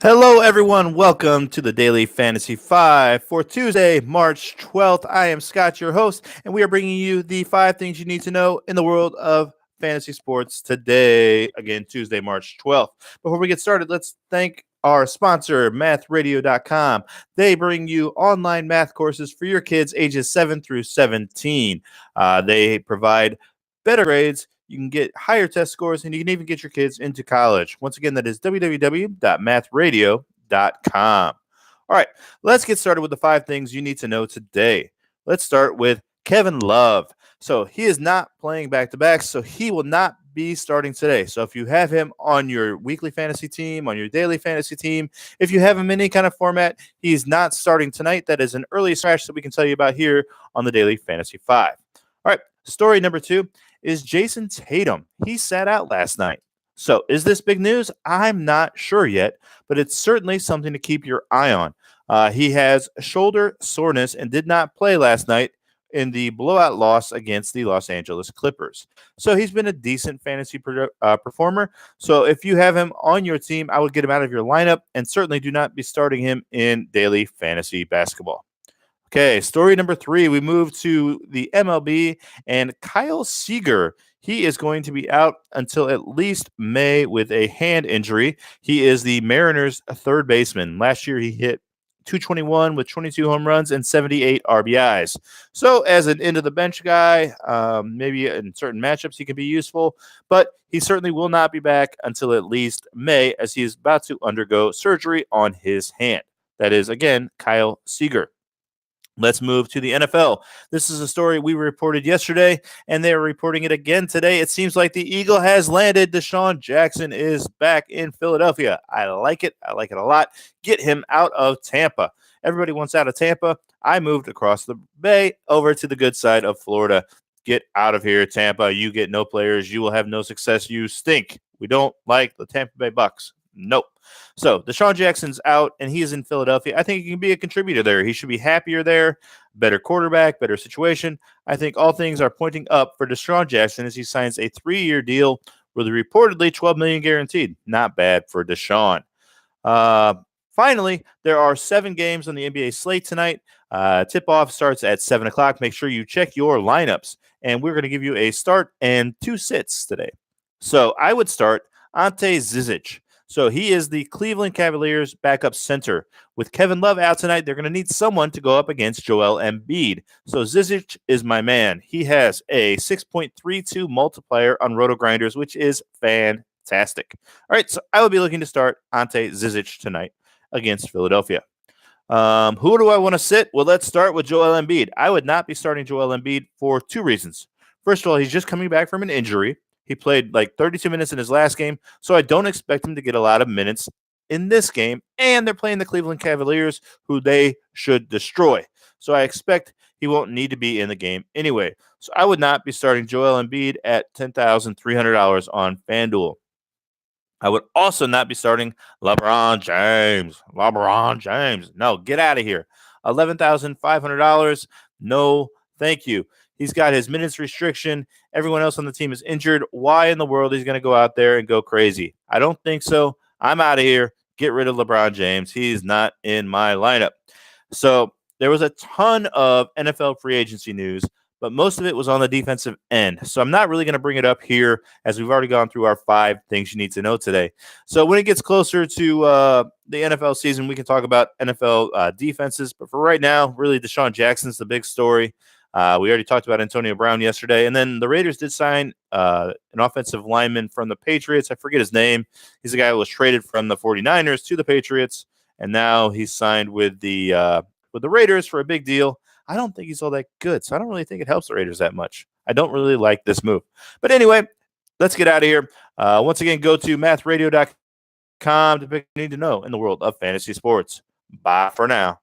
Hello, everyone. Welcome to the Daily Fantasy 5 for Tuesday, March 12th. I am Scott, your host, and we are bringing you the 5 things you need to know in the world of fantasy sports today. Again, Tuesday, March 12th. Before we get started, let's thank our sponsor, mathradio.com. They bring you online math courses for your kids ages 7 through 17. They provide better grades. You can get higher test scores, and you can even get your kids into college. Once again, that is www.mathradio.com. All right, let's get started with the 5 things you need to know today. Let's start with Kevin Love. So he is not playing back-to-back, so he will not be starting today. So if you have him on your weekly fantasy team, on your daily fantasy team, if you have him in any kind of format, he's not starting tonight. That is an early scratch that we can tell you about here on the Daily Fantasy 5. All right, story number 2 is Jason Tatum. He sat out last night. So is this big news? I'm not sure yet, but it's certainly something to keep your eye on. He has shoulder soreness and did not play last night in the blowout loss against the Los Angeles Clippers. So he's been a decent fantasy performer. So if you have him on your team, I would get him out of your lineup and certainly do not be starting him in daily fantasy basketball. Okay, story number 3. We move to the MLB and Kyle Seager. He is going to be out until at least May with a hand injury. He is the Mariners' third baseman. Last year, he hit 221 with 22 home runs and 78 RBIs. So, as an end of the bench guy, maybe in certain matchups he can be useful, but he certainly will not be back until at least May as he is about to undergo surgery on his hand. That is, again, Kyle Seager. Let's move to the NFL. This is a story we reported yesterday, and they are reporting it again today. It seems like the Eagle has landed. Deshaun Jackson is back in Philadelphia. I like it. I like it a lot. Get him out of Tampa. Everybody wants out of Tampa. I moved across the bay over to the good side of Florida. Get out of here, Tampa. You get no players. You will have no success. You stink. We don't like the Tampa Bay Bucks. Nope. So Deshaun Jackson's out, and he is in Philadelphia. I think he can be a contributor there. He should be happier there. Better quarterback, better situation. I think all things are pointing up for Deshaun Jackson as he signs a 3-year deal with reportedly $12 million guaranteed. Not bad for Deshaun. Finally, there are 7 games on the NBA slate tonight. Tip-off starts at 7 o'clock. Make sure you check your lineups, and we're going to give you a start and 2 sits today. So I would start Ante Zizic. So he is the Cleveland Cavaliers backup center. With Kevin Love out tonight, they're going to need someone to go up against Joel Embiid. So Zizic is my man. He has a 6.32 multiplier on Roto Grinders, which is fantastic. All right, so I will be looking to start Ante Zizic tonight against Philadelphia. Who do I want to sit? Well, let's start with Joel Embiid. I would not be starting Joel Embiid for 2 reasons. First of all, he's just coming back from an injury. He played like 32 minutes in his last game, so I don't expect him to get a lot of minutes in this game. And they're playing the Cleveland Cavaliers, who they should destroy. So I expect he won't need to be in the game anyway. So I would not be starting Joel Embiid at $10,300 on FanDuel. I would also not be starting LeBron James. LeBron James. No, get out of here. $11,500. No, thank you. He's got his minutes restriction. Everyone else on the team is injured. Why in the world he's going to go out there and go crazy? I don't think so. I'm out of here. Get rid of LeBron James. He's not in my lineup. So there was a ton of NFL free agency news, but most of it was on the defensive end. So I'm not really going to bring it up here as we've already gone through our 5 things you need to know today. So when it gets closer to the NFL season, we can talk about NFL defenses. But for right now, really Deshaun Jackson's the big story. We already talked about Antonio Brown yesterday. And then the Raiders did sign an offensive lineman from the Patriots. I forget his name. He's the guy who was traded from the 49ers to the Patriots. And now he's signed with the Raiders for a big deal. I don't think he's all that good. So I don't really think it helps the Raiders that much. I don't really like this move. But anyway, let's get out of here. Once again, go to mathradio.com to pick what you need to know in the world of fantasy sports. Bye for now.